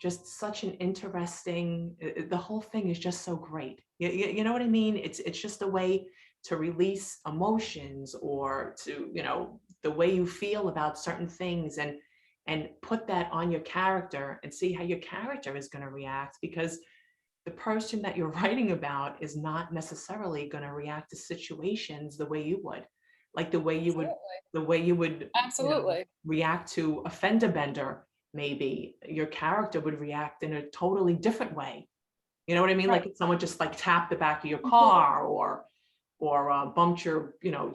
just such an interesting, the whole thing is just so great. You know what I mean? It's just a way to release emotions, or to, the way you feel about certain things, and put that on your character and see how your character is going to react, because the person that you're writing about is not necessarily going to react to situations the way you would, like the way you would Absolutely. react to a fender bender. Maybe your character would react in a totally different way. You know what I mean? Right. Like if someone just like tapped the back of your Completely. car, or bumped your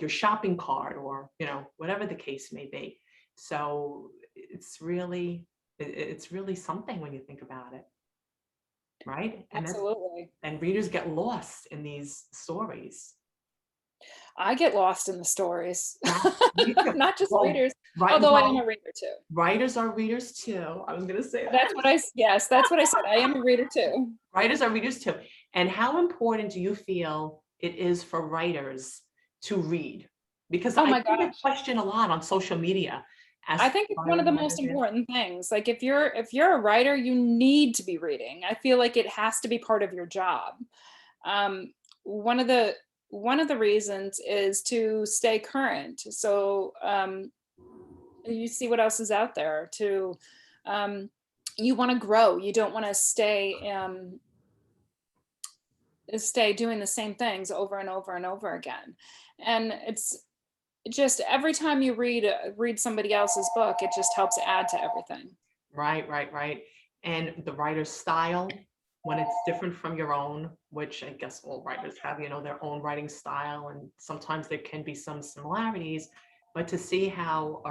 shopping cart, or whatever the case may be. So it's really something when you think about it, right? Absolutely. And readers get lost in these stories. I get lost in the stories, Yeah, me too. not just Well, readers, right. although I am Well, a reader too. writers are readers too. I was going to say that. That's what yes, that's what I said. I am a reader too. Writers are readers too. And how important do you feel it is for writers to read? Because Oh I my think a gosh. question a lot on social media. I think it's one of the most important things. Like if you're a writer, you need to be reading. I feel like it has to be part of your job. Um, one of the reasons is to stay current. So you see what else is out there. Um, you want to grow. You don't want to stay doing the same things over and over and over again. And it's just every time you read somebody else's book, it just helps add to everything. Right. And the writer's style, when it's different from your own, which I guess all writers have, their own writing style, and sometimes there can be some similarities, but to see how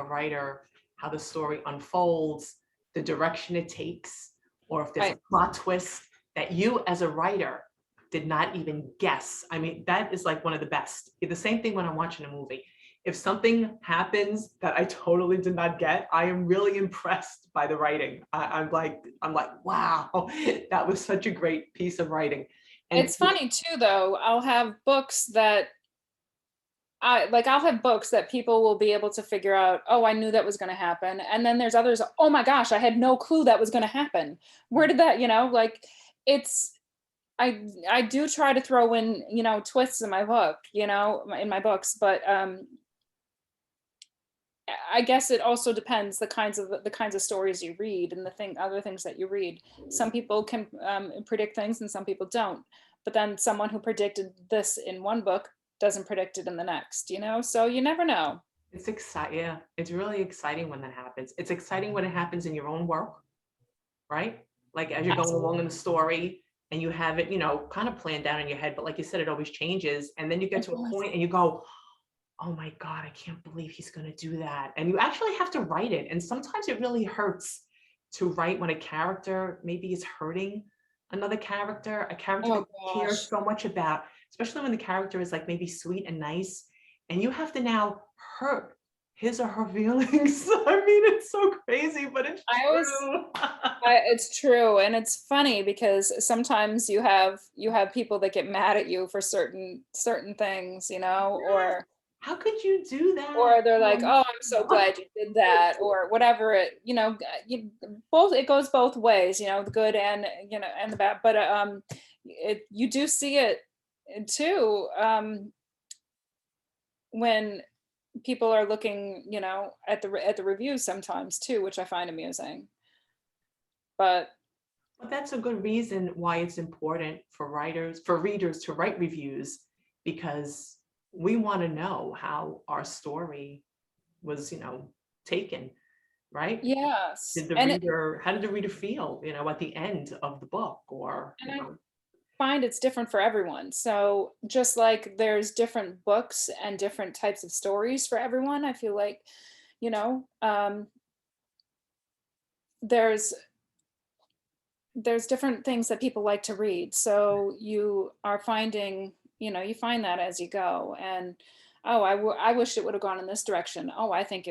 how the story unfolds, the direction it takes, or if there's Right. a plot twist that you as a writer did not even guess. I mean, that is like one of the best. The same thing when I'm watching a movie. If something happens that I totally did not get, I am really impressed by the writing. I'm like, wow, that was such a great piece of writing. And It's funny too, though. I'll have books that I'll have books that people will be able to figure out, oh, I knew that was going to happen. And then there's others, oh my gosh, I had no clue that was going to happen. Where did that, like it's, I do try to throw in, twists in my book, in my books, but I guess it also depends the kinds of stories you read and other things that you read. Some people can predict things and some people don't. But then someone who predicted this in one book doesn't predict it in the next, So you never know. it's exciting. Yeah, it's really exciting when that happens. It's exciting when it happens in your own work, right? Like as you're going along in the story and you have it, kind of planned out in your head, but like you said, it always changes. And then you get to a point and you go, oh my God, I can't believe he's going to do that. And you actually have to write it. And sometimes it really hurts to write when a character maybe is hurting another character, a character that Oh you care gosh. so much about, especially when the character is like maybe sweet and nice. And you have to now hurt his or her feelings. I mean, it's so crazy, but it's I always true. It's true, and it's funny because sometimes you have people that get mad at you for certain things, Yes. How could you do that? or they're like, Oh "Oh, I'm so my glad you did that," or whatever. It goes both ways, the good and and the bad. But you do see it too when people are looking, at the reviews sometimes too, which I find amusing. But But that's a good reason why it's important for readers to write reviews, because we want to know how our story was, taken, right? yes, How did the reader feel, at the end of the book, or, and I find it's different for everyone. So just like there's different books and different types of stories for everyone, I feel like, you know, um, there's there's different things that people like to read. So you are finding, you find that as you go. And oh, I wish it would have gone in this direction. Oh, I think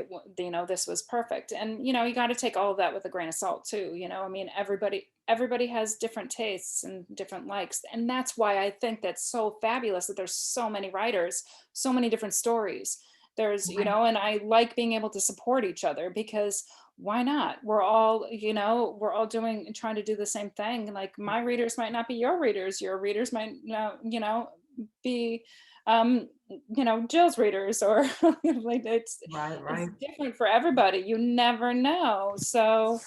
this was perfect. And you got to take all of that with a grain of salt too. I mean, everybody has different tastes and different likes, and that's why I think that's so fabulous that there's so many writers, so many different stories. There's, Right. and I like being able to support each other, because why not? We're all trying to do the same thing. Like, my readers might not be your readers. Your readers might not, be Jill's readers, or like, Right, it's right. different for everybody. You never know. So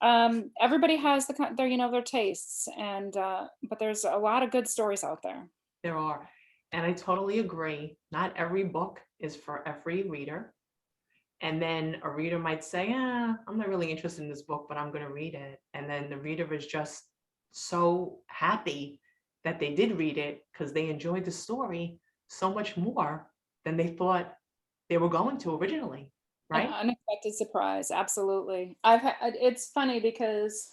everybody has their tastes, and but there's a lot of good stories out there. There are. And I totally agree. Not every book is for every reader. And then a reader might say, I'm not really interested in this book, but I'm going to read it. And then the reader is just so happy that they did read it because they enjoyed the story so much more than they thought they were going to originally, An right? unexpected surprise, absolutely. It's funny because,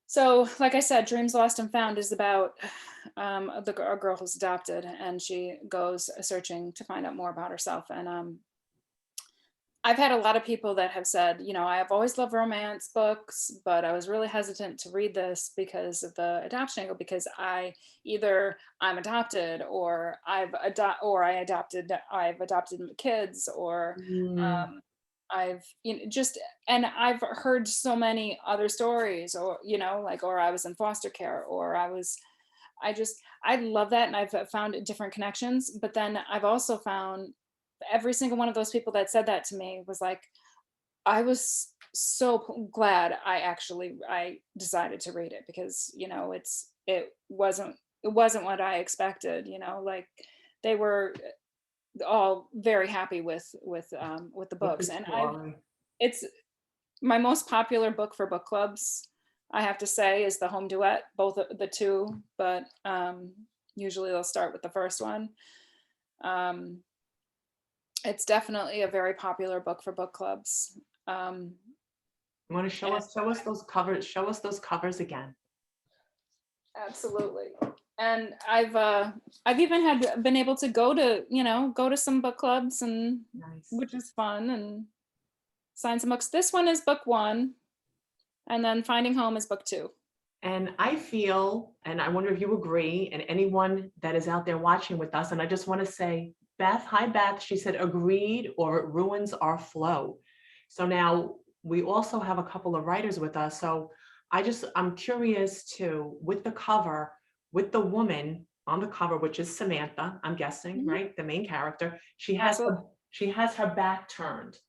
so like I said, Dreams Lost and Found is about a girl who's adopted, and she goes searching to find out more about herself. And I've had a lot of people that have said, I have always loved romance books, but I was really hesitant to read this because of the adoption angle, because I'm adopted, or I've adopted kids, or Mm, um, and I've heard so many other stories, or, like, or I was in foster care, or I love that. And I've found different connections, but then I've also found every single one of those people that said that to me was like, I was so glad I decided to read it, because it wasn't what I expected. Like, they were all very happy with the with the books. And story. it's my most popular book for book clubs, I have to say, is the Home Duet, both the two, but usually they'll start with the first one. um it's definitely a very popular book for book clubs. um You want to and show us those covers, show us those covers again. Absolutely. And I've even been able to go to some book clubs, and Nice. which is fun, and sign some books. This one is book one, and then Finding Home is book two. And I feel, and I wonder if you agree, and anyone that is out there watching with us, and I just want to say, Beth, hi Beth, she said agreed, or it ruins our flow. So now we also have a couple of writers with us. So I'm curious too, with the cover, with the woman on the cover, which is Samantha, I'm guessing, Mhm. right? The main character. Absolutely. She has her back turned.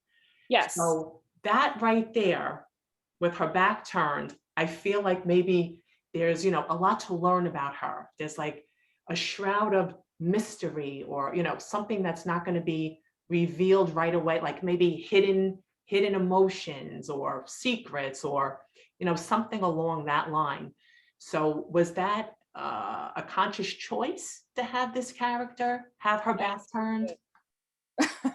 Yes. So that right there, with her back turned, I feel like maybe there's, a lot to learn about her. There's like a shroud of mystery, or, something that's not going to be revealed right away, like maybe hidden emotions or secrets, or, something along that line. So was that a conscious choice to have this character have her back turned?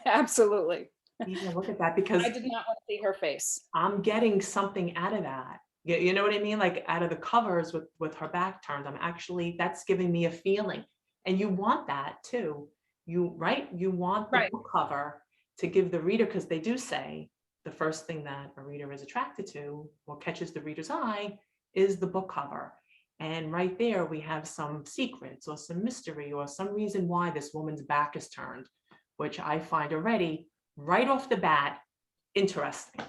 Absolutely. Yeah, look at that, I because did not want to see her face. I'm getting something out of that. You know what I mean? Like out of the covers with her back turned, that's giving me a feeling. And you want that too. Right? You want the Right. book cover to give the reader, because they do say the first thing that a reader is attracted to, or catches the reader's eye, is the book cover. And right there, we have some secrets or some mystery or some reason why this woman's back is turned, which I find already right off the bat interesting,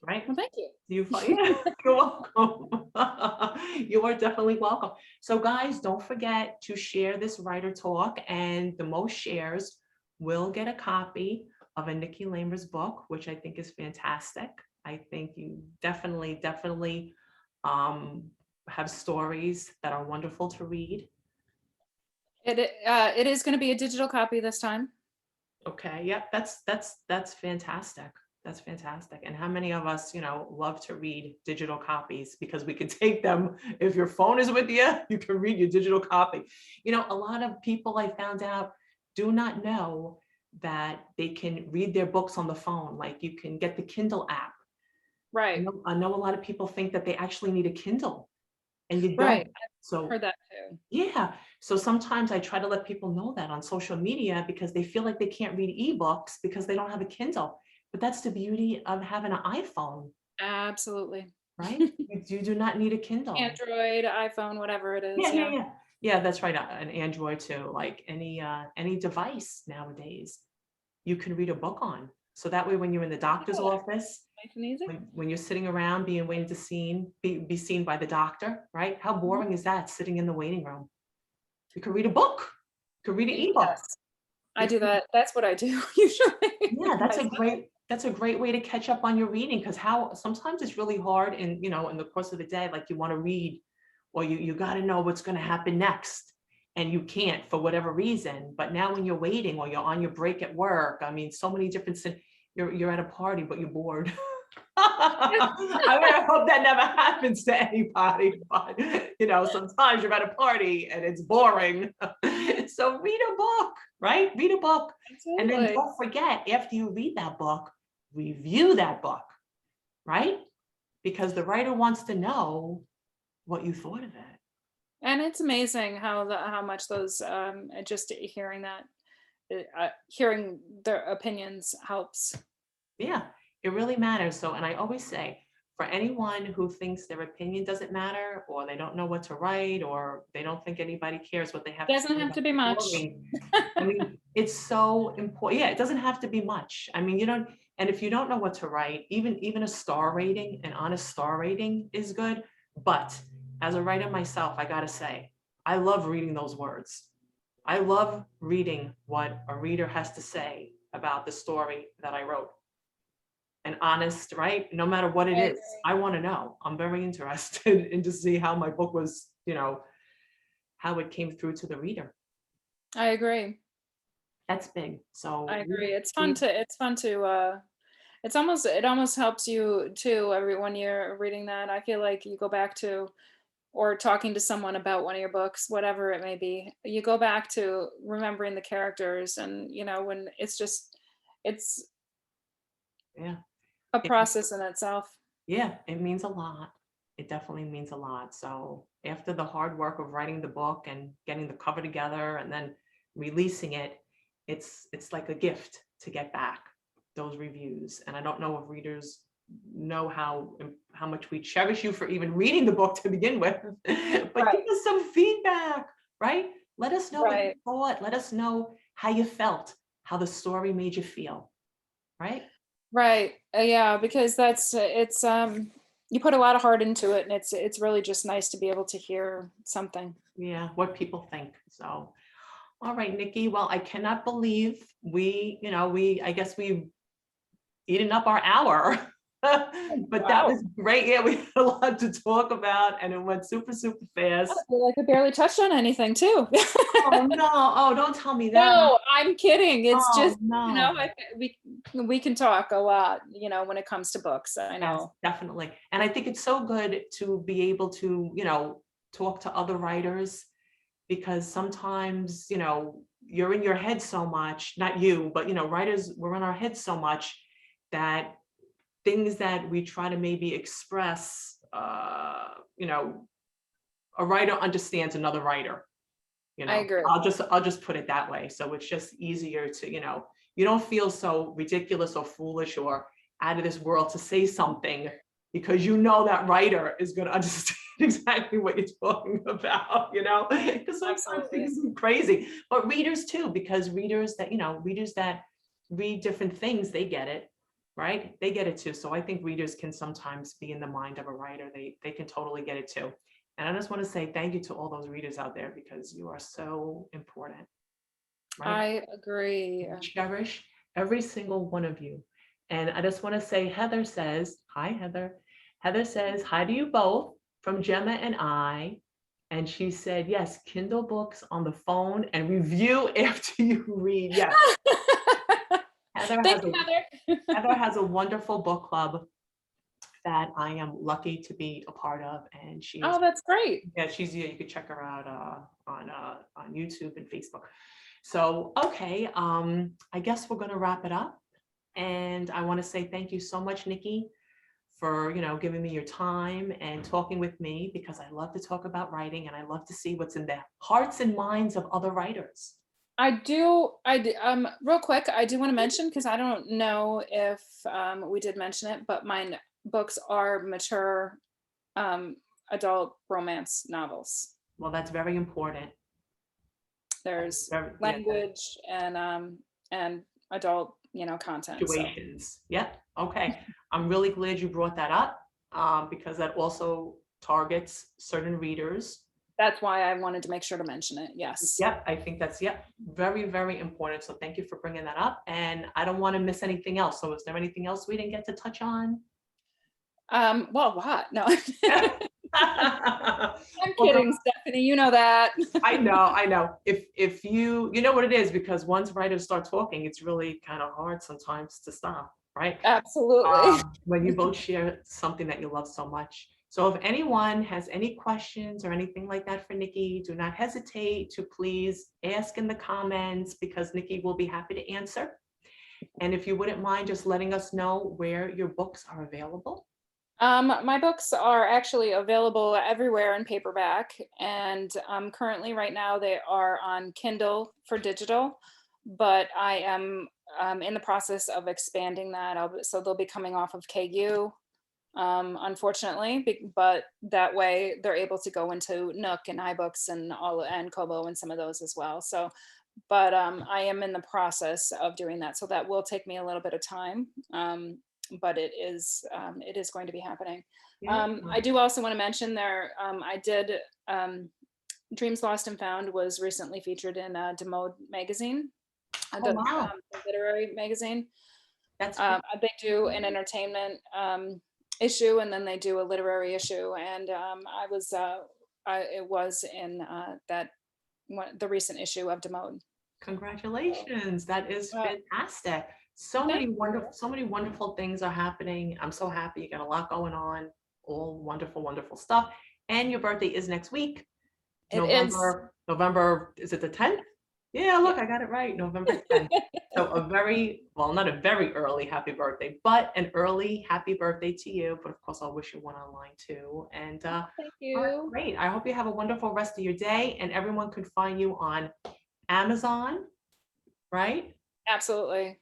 right? Well, thank you. You find, yeah, you're welcome. You are definitely welcome. So guys, don't forget to share this writer talk, and the most shares will get a copy of a Nikki Lamers book, which I think is fantastic. I think you definitely um, have stories that are wonderful to read. It is going to be a digital copy this time. Okay, yep, that's fantastic. That's fantastic. And how many of us, love to read digital copies, because we can take them. If your phone is with you, you can read your digital copy. A lot of people, I found out, do not know that they can read their books on the phone. Like, you can get the Kindle app, Right. I know a lot of people think that they actually need a Kindle, and you Right. don't. So Heard that too. yeah. So sometimes I try to let people know that on social media because they feel like they can't read ebooks because they don't have a Kindle. But that's the beauty of having an iPhone, Absolutely. right? You do not need a Kindle. Android, iPhone, whatever it Yeah, is. yeah, Yeah. yeah. Yeah, that's right. An Android too, like any device nowadays, you can read a book on. So that way, when you're in the doctor's Yeah. office, Nice and easy. when you're sitting around being waiting to be seen by the doctor, right? How Mhm. boring is that sitting in the waiting room? You could read a book, you could read an ebook. Yes. I You do could, that. That's what I do usually. yeah, Myself. that's a great way to catch up on your reading because how sometimes it's really hard in the course of the day, like you want to read or you got to know what's going to happen next and you can't for whatever reason. But now when you're waiting or you're on your break at work, I mean, so many different, you're at a party, but you're bored. I mean, I hope that never happens to anybody, but sometimes you're at a party and it's boring. So read a book, right? Read a book. And then Absolutely. don't forget, after you read that book, review that book, right? Because the writer wants to know what you thought of it. And it's amazing how much those just hearing that hearing their opinions helps. Yeah, it really matters. So, and I always say, for anyone who thinks their opinion doesn't matter, or they don't know what to write, or they don't think anybody cares what they have to Doesn't say have about to be the much. story, I mean, it's so important. Yeah, it doesn't have to be much. I mean, and if you don't know what to write, even a star rating, an honest star rating is good. But as a writer myself, I gotta say, I love reading those words. I love reading what a reader has to say about the story that I wrote. And honest, right? No matter what it I is, agree. I want to know. I'm very interested in to see how my book was, how it came through to the reader. I agree. That's big. I So agree. read, It's fun to it almost helps you too every when you're reading that. I feel like you go back to or talking to someone about one of your books, whatever it may be. You go back to remembering the characters and when it's yeah. a It, process in itself. yeah, it means a lot. It definitely means a lot. So after the hard work of writing the book and getting the cover together and then releasing it, it's like a gift to get back those reviews. And I don't know if readers know how much we cherish you for even reading the book to begin with, but give Right. us some feedback, right? Let us know what you Right. thought. Let us know how you felt, how the story made you feel, right? Right. Yeah, because it's you put a lot of heart into it and it's really just nice to be able to hear something. Yeah, what people think. So, all right, Nikki. Well, I cannot believe I guess we eaten up our hour. But that Wow. was great. Yeah, we had a lot to talk about and it went super, super I fast. feel like I barely touched on anything too. Oh no. Oh, don't tell me that. No, I'm kidding. It's Oh just, no. we can talk a lot, when it comes to books. I Yes, know. definitely. And I think it's so good to be able to, talk to other writers because sometimes, you're in your head so much, not you, but, writers, we're in our heads so much that things that we try to maybe express, a writer understands another writer, I agree. I'll just put it that way. So it's just easier to, you don't feel so ridiculous or foolish or out of this world to say something because that writer is going to understand exactly what you're talking about, because sometimes Absolutely. things are crazy, but readers too, because readers that read different things, they get it, right? They get it too. So I think readers can sometimes be in the mind of a writer. They can totally get it too. And I just want to say thank you to all those readers out there because you are so important, right? I agree. Cherish every single one of you. And I just want to say, Heather says, hi, Heather. Heather says, hi to you both from Gemma and I. And she said, yes, Kindle books on the phone and review after you read. Yes, Heather Thank has you, a Heather. Heather has a wonderful book club that I am lucky to be a part of. And Oh, that's great. yeah, you could check her out on YouTube and Facebook. So, okay, I guess we're gonna wrap it up. And I want to say thank you so much, Nikki, for, giving me your time and talking with me, because I love to talk about writing and I love to see what's in the hearts and minds of other writers. Real quick, I do want to mention, because I don't know if we did mention it, but my books are mature adult romance novels. Well, that's very important. There's Yeah, language and adult, content. So situations. Yep. Okay. I'm really glad you brought that up, because that also targets certain readers. that's why I wanted to make sure to mention it. Yes. Yep. I think that's, very, very important. So thank you for bringing that up. And I don't want to miss anything else. So is there anything else we didn't get to touch on? Well, what? No. I'm Well, kidding, Stephanie. You know that. I know. If you know what it is, because once writers start talking, it's really kind of hard sometimes to stop, right? Absolutely. When you both share something that you love so much. So if anyone has any questions or anything like that for Nikki, do not hesitate to please ask in the comments, because Nikki will be happy to answer. And if you wouldn't mind just letting us know where your books are available. My books are actually available everywhere in paperback, and currently right now they are on Kindle for digital, but I am in the process of expanding that. So they'll be coming off of KU, unfortunately, but that way they're able to go into Nook and iBooks and Kobo and some of those as well. So, but I am in the process of doing that, so that will take me a little bit of time. But it is going to be happening. I do also want to mention I did Dreams Lost and Found was recently featured in Demode magazine, Wow. the literary magazine. That's They do an entertainment issue, and then they do a literary issue, and it was in the recent issue of Demode. Congratulations. That is fantastic. So many wonderful things are happening. I'm so happy. You got a lot going on, all wonderful, wonderful stuff. And your birthday is next week. November, is it the 10th? Yeah, look, I got it right. November 10th. So not a very early happy birthday, but an early happy birthday to you. But of course, I'll wish you one online too. And thank you. all right, great. I hope you have a wonderful rest of your day, and everyone can find you on Amazon, right? Absolutely.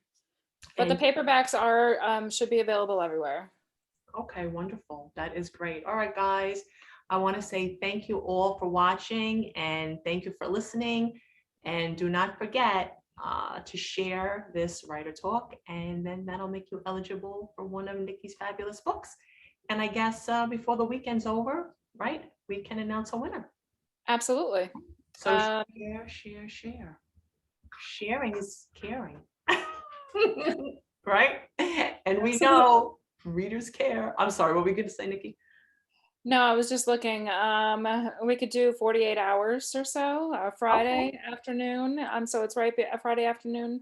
But the paperbacks should be available everywhere. Okay, wonderful. That is great. All right, guys. I want to say thank you all for watching, and thank you for listening. And do not forget to share this Writer Talk, and then that'll make you eligible for one of Nikki's fabulous books. And I guess before the weekend's over, right, we can announce a winner. Absolutely. So share. Sharing is caring. Right? And we know readers care. I'm sorry, what were we going to say, Nikki? No, I was just looking. We could do 48 hours or so, Friday afternoon. So it's Friday afternoon.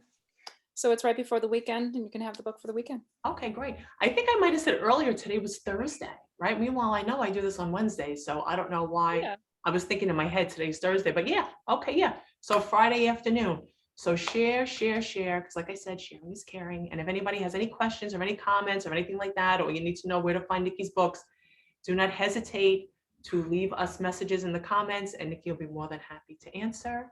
So it's right before the weekend, and you can have the book for the weekend. Okay, great. I think I might have said earlier today was Thursday, right? Meanwhile, I know I do this on Wednesdays, so I don't know why. Yeah. I was thinking in my head today's Thursday, but yeah, okay, yeah. So Friday afternoon. So share, because like I said, sharing is caring. And if anybody has any questions or any comments or anything like that, or you need to know where to find Nikki's books, do not hesitate to leave us messages in the comments, and Nikki will be more than happy to answer.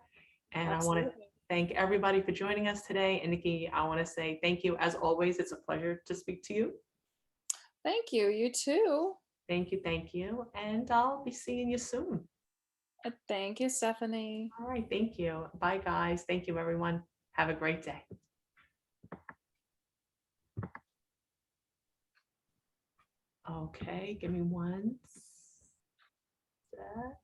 And Absolutely. I want to thank everybody for joining us today. And Nikki, I want to say thank you as always. It's a pleasure to speak to you. Thank you. You too. Thank you. And I'll be seeing you soon. Thank you, Stephanie. All right, thank you. Bye, guys. Thank you, everyone. Have a great day. Okay, give me one sec.